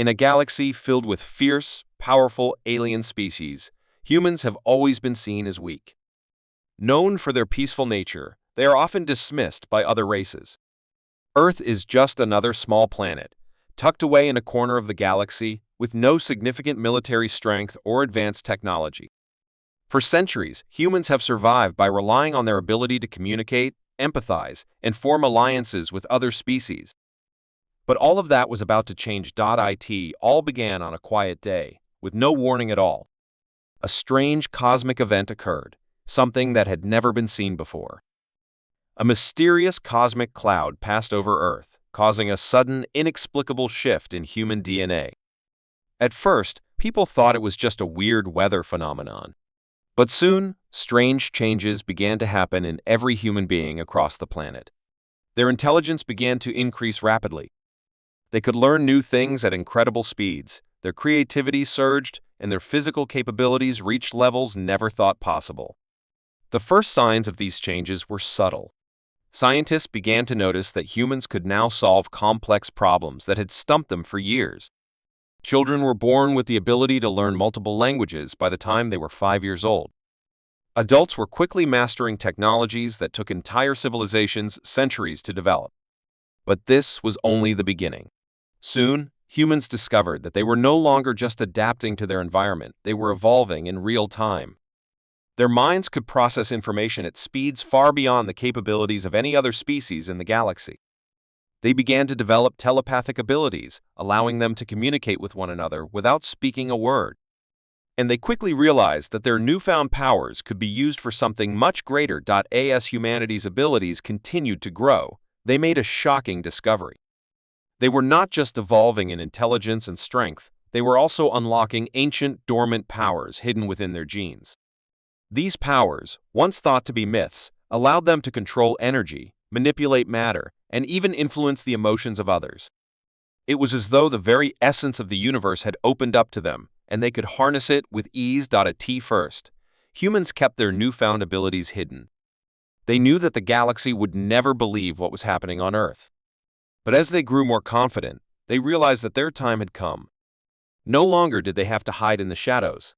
In a galaxy filled with fierce, powerful alien species, humans have always been seen as weak. Known for their peaceful nature, they are often dismissed by other races. Earth is just another small planet, tucked away in a corner of the galaxy with no significant military strength or advanced technology. For centuries, humans have survived by relying on their ability to communicate, empathize, and form alliances with other species. But all of that was about to change. It all began on a quiet day, with no warning at all. A strange cosmic event occurred, something that had never been seen before. A mysterious cosmic cloud passed over Earth, causing a sudden, inexplicable shift in human DNA. At first, people thought it was just a weird weather phenomenon. But soon, strange changes began to happen in every human being across the planet. Their intelligence began to increase rapidly. They could learn new things at incredible speeds, their creativity surged, and their physical capabilities reached levels never thought possible. The first signs of these changes were subtle. Scientists began to notice that humans could now solve complex problems that had stumped them for years. Children were born with the ability to learn multiple languages by the time they were 5 years old. Adults were quickly mastering technologies that took entire civilizations centuries to develop. But this was only the beginning. Soon, humans discovered that they were no longer just adapting to their environment, they were evolving in real time. Their minds could process information at speeds far beyond the capabilities of any other species in the galaxy. They began to develop telepathic abilities, allowing them to communicate with one another without speaking a word. And they quickly realized that their newfound powers could be used for something much greater. As humanity's abilities continued to grow, they made a shocking discovery. They were not just evolving in intelligence and strength, they were also unlocking ancient, dormant powers hidden within their genes. These powers, once thought to be myths, allowed them to control energy, manipulate matter, and even influence the emotions of others. It was as though the very essence of the universe had opened up to them, and they could harness it with ease. At first, humans kept their newfound abilities hidden. They knew that the galaxy would never believe what was happening on Earth. But as they grew more confident, they realized that their time had come. No longer did they have to hide in the shadows.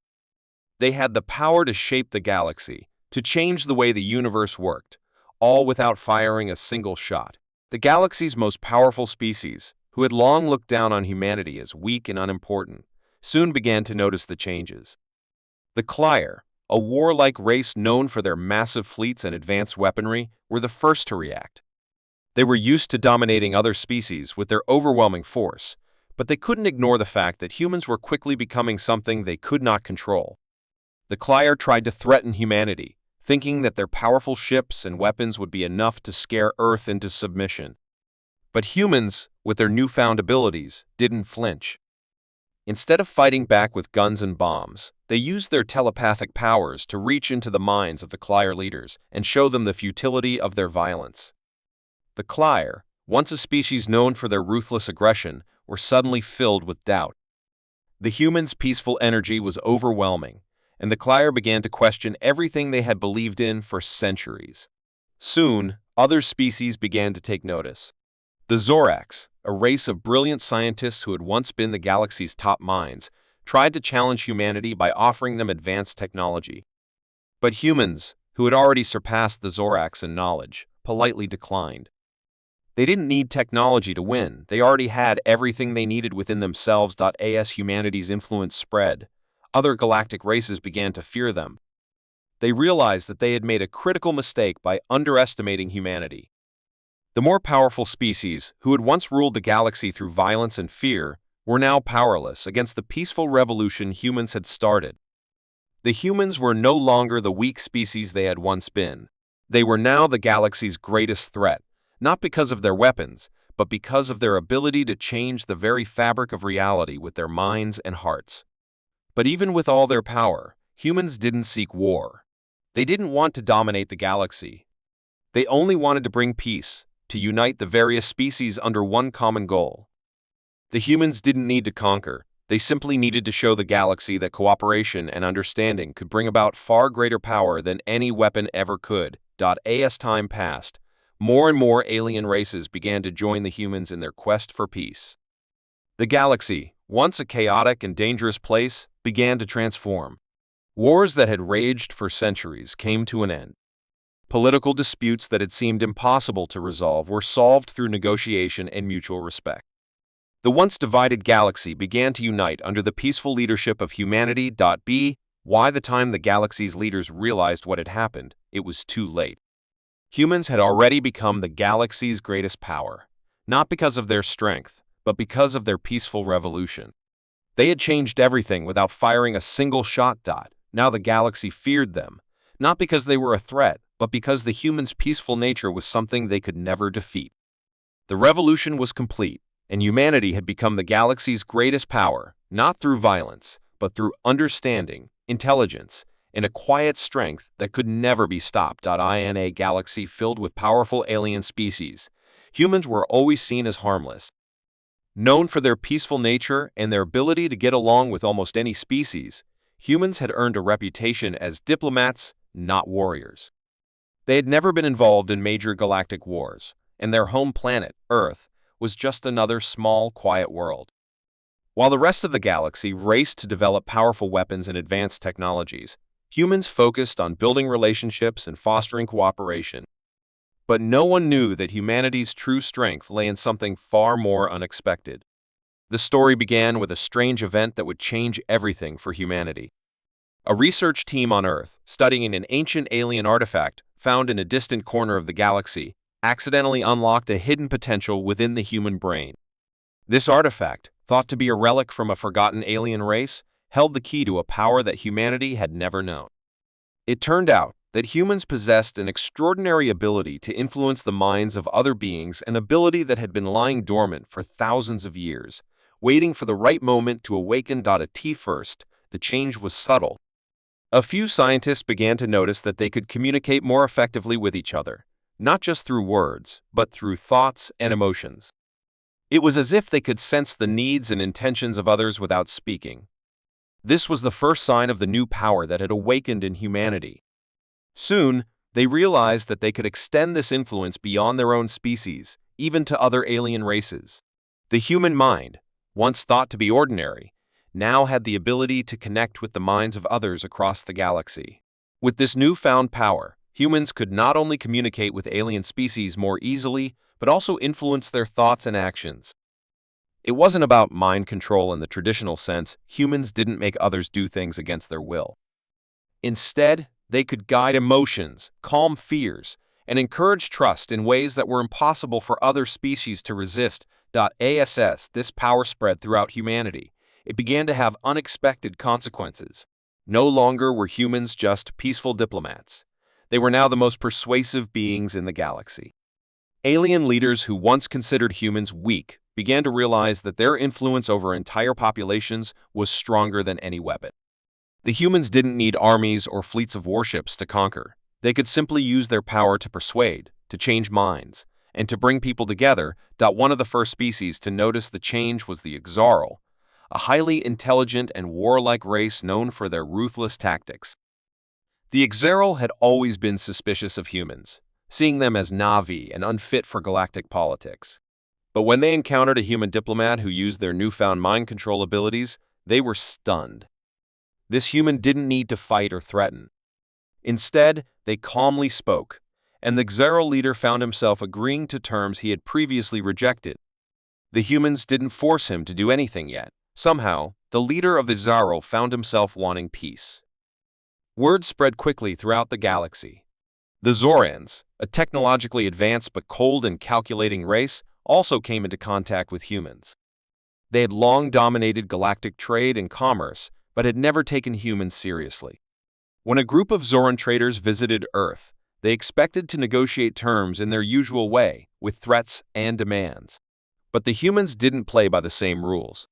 They had the power to shape the galaxy, to change the way the universe worked, all without firing a single shot. The galaxy's most powerful species, who had long looked down on humanity as weak and unimportant, soon began to notice the changes. The Clier, a warlike race known for their massive fleets and advanced weaponry, were the first to react. They were used to dominating other species with their overwhelming force, but they couldn't ignore the fact that humans were quickly becoming something they could not control. The Clier tried to threaten humanity, thinking that their powerful ships and weapons would be enough to scare Earth into submission. But humans, with their newfound abilities, didn't flinch. Instead of fighting back with guns and bombs, they used their telepathic powers to reach into the minds of the Clier leaders and show them the futility of their violence. The Clier, once a species known for their ruthless aggression, were suddenly filled with doubt. The humans' peaceful energy was overwhelming, and the Clier began to question everything they had believed in for centuries. Soon, other species began to take notice. The Orcs, a race of brilliant scientists who had once been the galaxy's top minds, tried to challenge humanity by offering them advanced technology. But humans, who had already surpassed the Orcs in knowledge, politely declined. They didn't need technology to win, they already had everything they needed within themselves. As humanity's influence spread, other galactic races began to fear them. They realized that they had made a critical mistake by underestimating humanity. The more powerful species, who had once ruled the galaxy through violence and fear, were now powerless against the peaceful revolution humans had started. The humans were no longer the weak species they had once been. They were now the galaxy's greatest threat, not because of their weapons, but because of their ability to change the very fabric of reality with their minds and hearts. But even with all their power, humans didn't seek war. They didn't want to dominate the galaxy. They only wanted to bring peace, to unite the various species under one common goal. The humans didn't need to conquer, they simply needed to show the galaxy that cooperation and understanding could bring about far greater power than any weapon ever could. As time passed, more and more alien races began to join the humans in their quest for peace. The galaxy, once a chaotic and dangerous place, began to transform. Wars that had raged for centuries came to an end. Political disputes that had seemed impossible to resolve were solved through negotiation and mutual respect. The once divided galaxy began to unite under the peaceful leadership of humanity. By the time the galaxy's leaders realized what had happened, it was too late. Humans had already become the galaxy's greatest power, not because of their strength, but because of their peaceful revolution. They had changed everything without firing a single shot. Now the galaxy feared them, not because they were a threat, but because the humans' peaceful nature was something they could never defeat. The revolution was complete, and humanity had become the galaxy's greatest power, not through violence, but through understanding, intelligence, and a quiet strength that could never be stopped. In a galaxy filled with powerful alien species, humans were always seen as harmless. Known for their peaceful nature and their ability to get along with almost any species, humans had earned a reputation as diplomats, not warriors. They had never been involved in major galactic wars, and their home planet, Earth, was just another small, quiet world. While the rest of the galaxy raced to develop powerful weapons and advanced technologies, humans focused on building relationships and fostering cooperation. But no one knew that humanity's true strength lay in something far more unexpected. The story began with a strange event that would change everything for humanity. A research team on Earth, studying an ancient alien artifact found in a distant corner of the galaxy, accidentally unlocked a hidden potential within the human brain. This artifact, thought to be a relic from a forgotten alien race, held the key to a power that humanity had never known. It turned out that humans possessed an extraordinary ability to influence the minds of other beings, an ability that had been lying dormant for thousands of years, waiting for the right moment to awaken. At first, the change was subtle. A few scientists began to notice that they could communicate more effectively with each other, not just through words, but through thoughts and emotions. It was as if they could sense the needs and intentions of others without speaking. This was the first sign of the new power that had awakened in humanity. Soon, they realized that they could extend this influence beyond their own species, even to other alien races. The human mind, once thought to be ordinary, now had the ability to connect with the minds of others across the galaxy. With this newfound power, humans could not only communicate with alien species more easily, but also influence their thoughts and actions. It wasn't about mind control in the traditional sense. Humans didn't make others do things against their will. Instead, they could guide emotions, calm fears, and encourage trust in ways that were impossible for other species to resist. As this power spread throughout humanity, it began to have unexpected consequences. No longer were humans just peaceful diplomats. They were now the most persuasive beings in the galaxy. Alien leaders who once considered humans weak began to realize that their influence over entire populations was stronger than any weapon. The humans didn't need armies or fleets of warships to conquer. They could simply use their power to persuade, to change minds, and to bring people together. One of the first species to notice the change was the Exarl, a highly intelligent and warlike race known for their ruthless tactics. The Exarl had always been suspicious of humans, seeing them as Na'vi and unfit for galactic politics. But when they encountered a human diplomat who used their newfound mind control abilities, they were stunned. This human didn't need to fight or threaten. Instead, they calmly spoke, and the Exarl leader found himself agreeing to terms he had previously rejected. The humans didn't force him to do anything yet. Somehow, the leader of the Exarl found himself wanting peace. Word spread quickly throughout the galaxy. The Zorans, a technologically advanced but cold and calculating race, also came into contact with humans. They had long dominated galactic trade and commerce, but had never taken humans seriously. When a group of Zoran traders visited Earth, they expected to negotiate terms in their usual way, with threats and demands. But the humans didn't play by the same rules.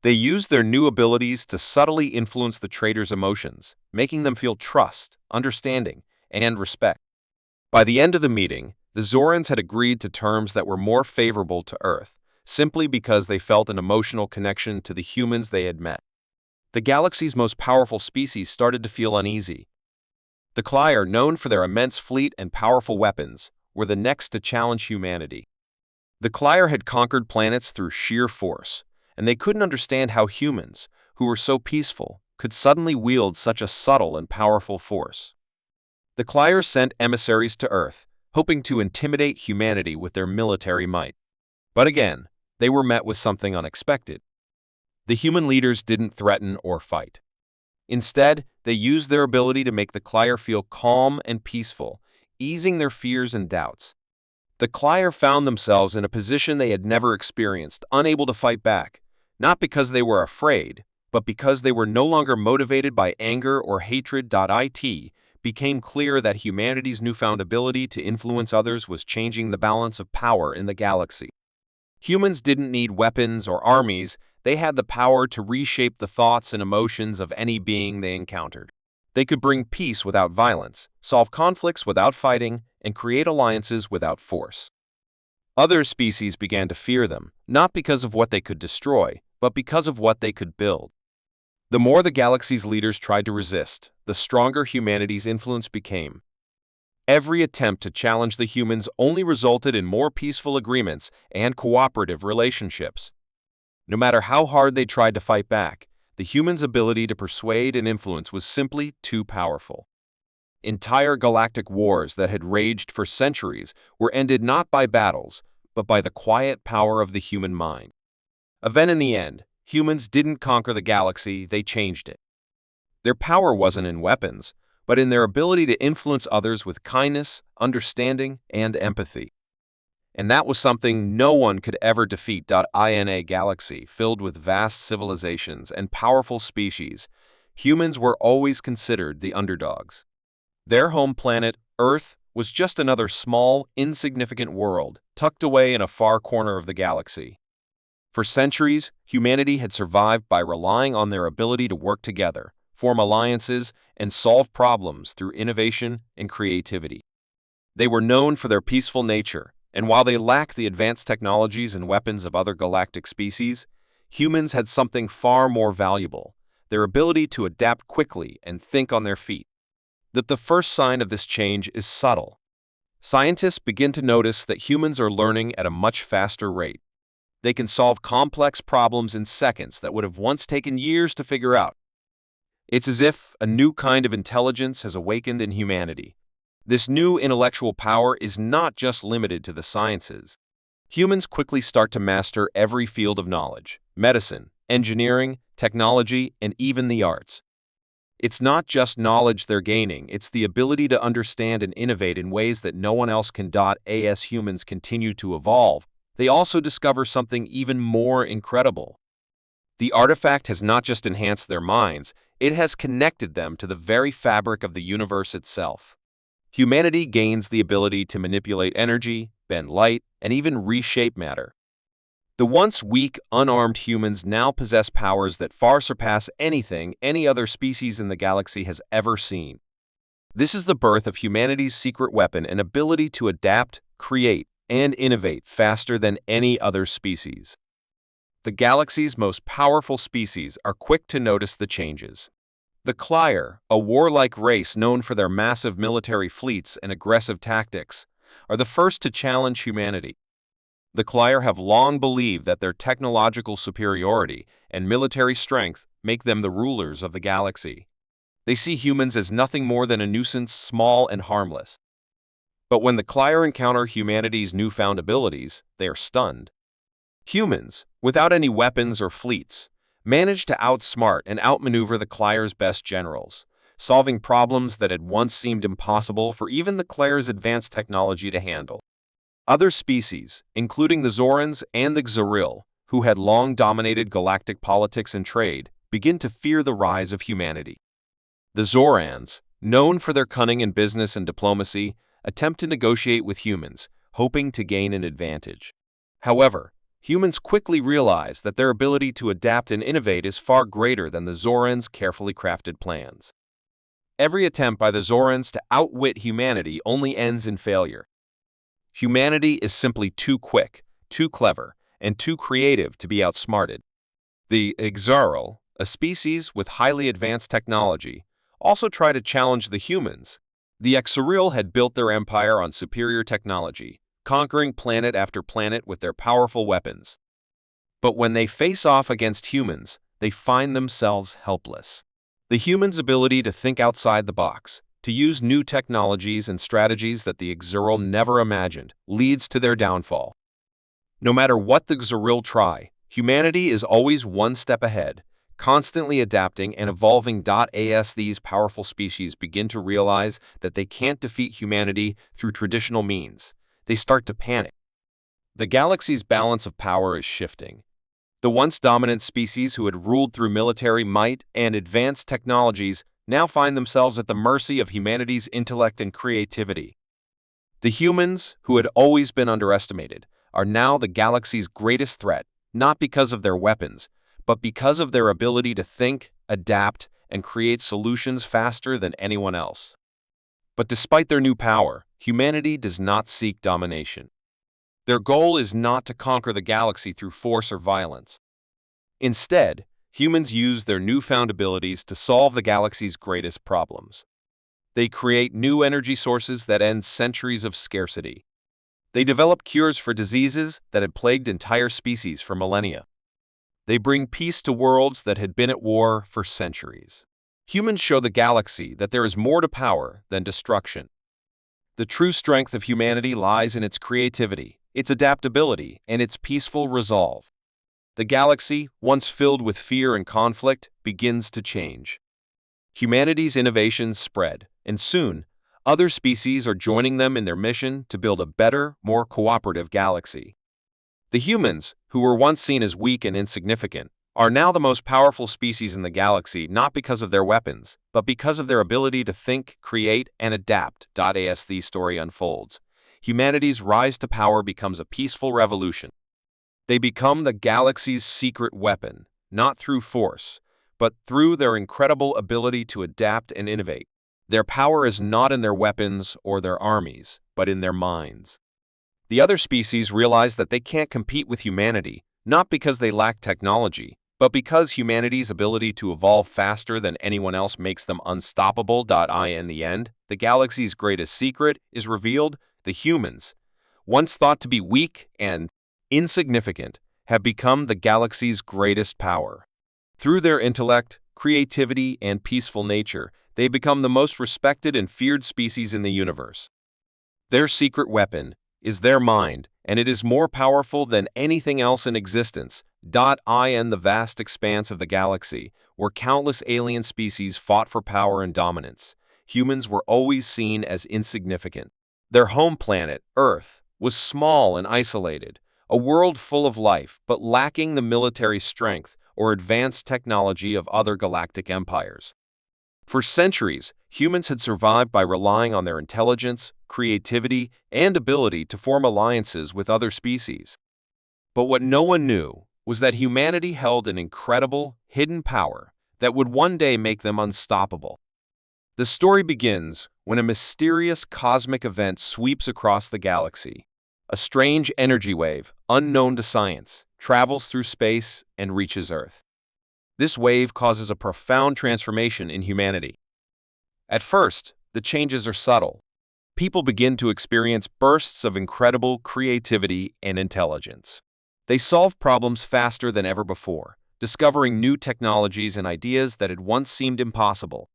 They used their new abilities to subtly influence the traders' emotions, making them feel trust, understanding, and respect. By the end of the meeting, the Zorans had agreed to terms that were more favorable to Earth, simply because they felt an emotional connection to the humans they had met. The galaxy's most powerful species started to feel uneasy. The Clyer, known for their immense fleet and powerful weapons, were the next to challenge humanity. The Clyer had conquered planets through sheer force, and they couldn't understand how humans, who were so peaceful, could suddenly wield such a subtle and powerful force. The Clyers sent emissaries to Earth, hoping to intimidate humanity with their military might. But again, they were met with something unexpected. The human leaders didn't threaten or fight. Instead, they used their ability to make the Clyer feel calm and peaceful, easing their fears and doubts. The Clyer found themselves in a position they had never experienced, unable to fight back, not because they were afraid, but because they were no longer motivated by anger or hatred. It became clear that humanity's newfound ability to influence others was changing the balance of power in the galaxy. Humans didn't need weapons or armies, they had the power to reshape the thoughts and emotions of any being they encountered. They could bring peace without violence, solve conflicts without fighting, and create alliances without force. Other species began to fear them, not because of what they could destroy, but because of what they could build. The more the galaxy's leaders tried to resist, the stronger humanity's influence became. Every attempt to challenge the humans only resulted in more peaceful agreements and cooperative relationships. No matter how hard they tried to fight back, the humans' ability to persuade and influence was simply too powerful. Entire galactic wars that had raged for centuries were ended not by battles, but by the quiet power of the human mind. Then in the end, humans didn't conquer the galaxy, they changed it. Their power wasn't in weapons, but in their ability to influence others with kindness, understanding, and empathy. And that was something no one could ever defeat. In a galaxy filled with vast civilizations and powerful species, humans were always considered the underdogs. Their home planet, Earth, was just another small, insignificant world tucked away in a far corner of the galaxy. For centuries, humanity had survived by relying on their ability to work together, form alliances, and solve problems through innovation and creativity. They were known for their peaceful nature, and while they lacked the advanced technologies and weapons of other galactic species, humans had something far more valuable: their ability to adapt quickly and think on their feet. The first sign of this change is subtle. Scientists begin to notice that humans are learning at a much faster rate. They can solve complex problems in seconds that would have once taken years to figure out. It's as if a new kind of intelligence has awakened in humanity. This new intellectual power is not just limited to the sciences. Humans quickly start to master every field of knowledge: medicine, engineering, technology, and even the arts. It's not just knowledge they're gaining, it's the ability to understand and innovate in ways that no one else can. As humans continue to evolve, they also discover something even more incredible. The artifact has not just enhanced their minds, it has connected them to the very fabric of the universe itself. Humanity gains the ability to manipulate energy, bend light, and even reshape matter. The once weak, unarmed humans now possess powers that far surpass anything any other species in the galaxy has ever seen. This is the birth of humanity's secret weapon, an ability to adapt, create, and innovate faster than any other species. The galaxy's most powerful species are quick to notice the changes. The Clyer, a warlike race known for their massive military fleets and aggressive tactics, are the first to challenge humanity. The Clyer have long believed that their technological superiority and military strength make them the rulers of the galaxy. They see humans as nothing more than a nuisance, small and harmless. But when the Clyer encounter humanity's newfound abilities, they are stunned. Humans, without any weapons or fleets, managed to outsmart and outmaneuver the Clyer's best generals, solving problems that had once seemed impossible for even the Clyer's advanced technology to handle. Other species, including the Zorans and the Xaril, who had long dominated galactic politics and trade, begin to fear the rise of humanity. The Zorans, known for their cunning in business and diplomacy, attempt to negotiate with humans, hoping to gain an advantage. However, humans quickly realize that their ability to adapt and innovate is far greater than the Zorans' carefully crafted plans. Every attempt by the Zorans to outwit humanity only ends in failure. Humanity is simply too quick, too clever, and too creative to be outsmarted. The Xaril, a species with highly advanced technology, also try to challenge the humans. The Xaril had built their empire on superior technology, conquering planet after planet with their powerful weapons. But when they face off against humans, they find themselves helpless. The humans' ability to think outside the box, to use new technologies and strategies that the Xuril never imagined, leads to their downfall. No matter what the Xuril try, humanity is always one step ahead, constantly adapting and evolving. As these powerful species begin to realize that they can't defeat humanity through traditional means, they start to panic. The galaxy's balance of power is shifting. The once dominant species who had ruled through military might and advanced technologies now find themselves at the mercy of humanity's intellect and creativity. The humans, who had always been underestimated, are now the galaxy's greatest threat, not because of their weapons, but because of their ability to think, adapt, and create solutions faster than anyone else. But despite their new power, humanity does not seek domination. Their goal is not to conquer the galaxy through force or violence. Instead, humans use their newfound abilities to solve the galaxy's greatest problems. They create new energy sources that end centuries of scarcity. They develop cures for diseases that had plagued entire species for millennia. They bring peace to worlds that had been at war for centuries. Humans show the galaxy that there is more to power than destruction. The true strength of humanity lies in its creativity, its adaptability, and its peaceful resolve. The galaxy, once filled with fear and conflict, begins to change. Humanity's innovations spread, and soon, other species are joining them in their mission to build a better, more cooperative galaxy. The humans, who were once seen as weak and insignificant, are now the most powerful species in the galaxy, not because of their weapons, but because of their ability to think, create, and adapt. As the story unfolds, humanity's rise to power becomes a peaceful revolution. They become the galaxy's secret weapon, not through force, but through their incredible ability to adapt and innovate. Their power is not in their weapons or their armies, but in their minds. The other species realize that they can't compete with humanity, not because they lack technology, but because humanity's ability to evolve faster than anyone else makes them unstoppable. In the end, the galaxy's greatest secret is revealed. The humans, once thought to be weak and insignificant, have become the galaxy's greatest power. Through their intellect, creativity, and peaceful nature, they become the most respected and feared species in the universe. Their secret weapon is their mind, and it is more powerful than anything else in existence. In the vast expanse of the galaxy, where countless alien species fought for power and dominance, humans were always seen as insignificant. Their home planet, Earth, was small and isolated, a world full of life but lacking the military strength or advanced technology of other galactic empires. For centuries, humans had survived by relying on their intelligence, creativity, and ability to form alliances with other species. But what no one knew was that humanity held an incredible, hidden power that would one day make them unstoppable. The story begins when a mysterious cosmic event sweeps across the galaxy. A strange energy wave, unknown to science, travels through space and reaches Earth. This wave causes a profound transformation in humanity. At first, the changes are subtle. People begin to experience bursts of incredible creativity and intelligence. They solve problems faster than ever before, discovering new technologies and ideas that had once seemed impossible.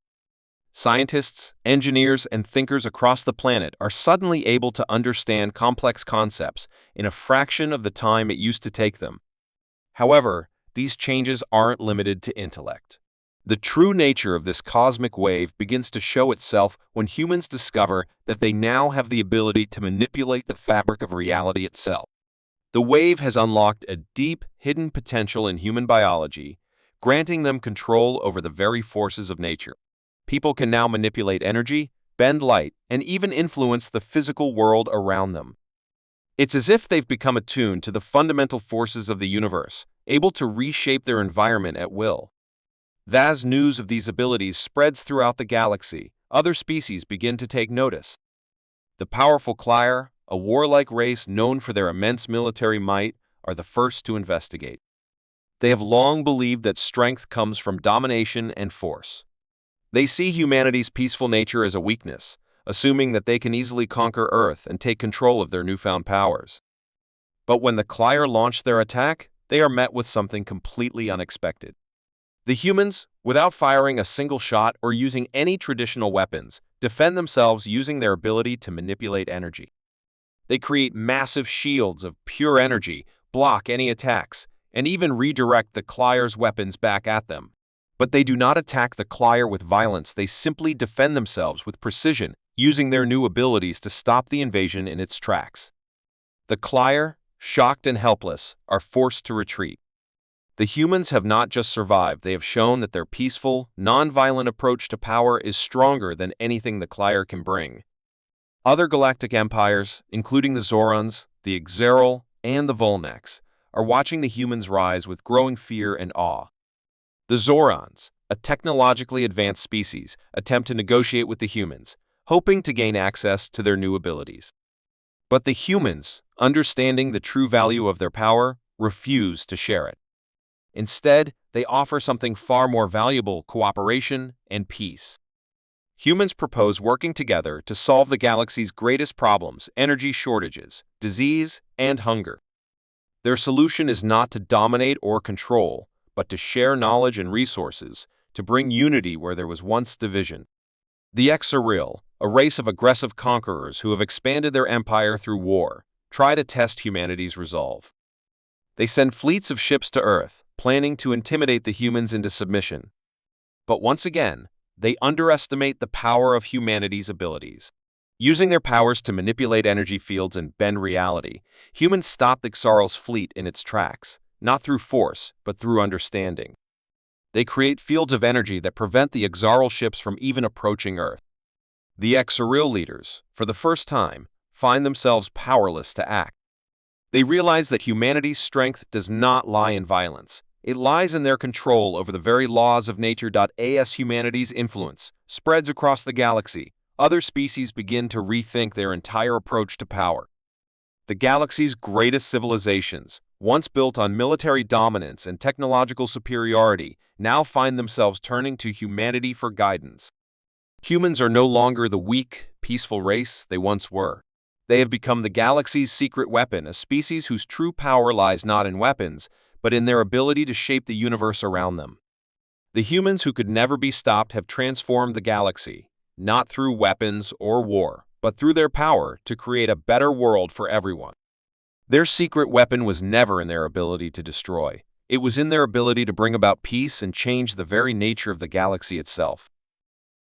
Scientists, engineers, and thinkers across the planet are suddenly able to understand complex concepts in a fraction of the time it used to take them. However, these changes aren't limited to intellect. The true nature of this cosmic wave begins to show itself when humans discover that they now have the ability to manipulate the fabric of reality itself. The wave has unlocked a deep, hidden potential in human biology, granting them control over the very forces of nature. People can now manipulate energy, bend light, and even influence the physical world around them. It's as if they've become attuned to the fundamental forces of the universe, able to reshape their environment at will. As news of these abilities spreads throughout the galaxy, other species begin to take notice. The powerful Clyer, a warlike race known for their immense military might, are the first to investigate. They have long believed that strength comes from domination and force. They see humanity's peaceful nature as a weakness, assuming that they can easily conquer Earth and take control of their newfound powers. But when the Clyer launched their attack, they are met with something completely unexpected. The humans, without firing a single shot or using any traditional weapons, defend themselves using their ability to manipulate energy. They create massive shields of pure energy, block any attacks, and even redirect the Clyre's weapons back at them. But they do not attack the Clyre with violence, they simply defend themselves with precision, using their new abilities to stop the invasion in its tracks. The Clyre, shocked and helpless, are forced to retreat. The humans have not just survived, they have shown that their peaceful, non-violent approach to power is stronger than anything the Clyre can bring. Other galactic empires, including the Zorons, the Xeral, and the Volnax, are watching the humans rise with growing fear and awe. The Zorons, a technologically advanced species, attempt to negotiate with the humans, hoping to gain access to their new abilities. But the humans, understanding the true value of their power, refuse to share it. Instead, they offer something far more valuable: cooperation and peace. Humans propose working together to solve the galaxy's greatest problems: energy shortages, disease, and hunger. Their solution is not to dominate or control, but to share knowledge and resources, to bring unity where there was once division. The Exaril, a race of aggressive conquerors who have expanded their empire through war, try to test humanity's resolve. They send fleets of ships to Earth, planning to intimidate the humans into submission. But once again, they underestimate the power of humanity's abilities. Using their powers to manipulate energy fields and bend reality, humans stop the Xarl's fleet in its tracks, not through force, but through understanding. They create fields of energy that prevent the Xarl ships from even approaching Earth. The Exaril leaders, for the first time, find themselves powerless to act. They realize that humanity's strength does not lie in violence. It lies in their control over the very laws of nature. As humanity's influence spreads across the galaxy, other species begin to rethink their entire approach to power. The galaxy's greatest civilizations, once built on military dominance and technological superiority, now find themselves turning to humanity for guidance. Humans are no longer the weak, peaceful race they once were. They have become the galaxy's secret weapon, a species whose true power lies not in weapons, but in their ability to shape the universe around them. The humans who could never be stopped have transformed the galaxy, not through weapons or war, but through their power to create a better world for everyone. Their secret weapon was never in their ability to destroy. It was in their ability to bring about peace and change the very nature of the galaxy itself.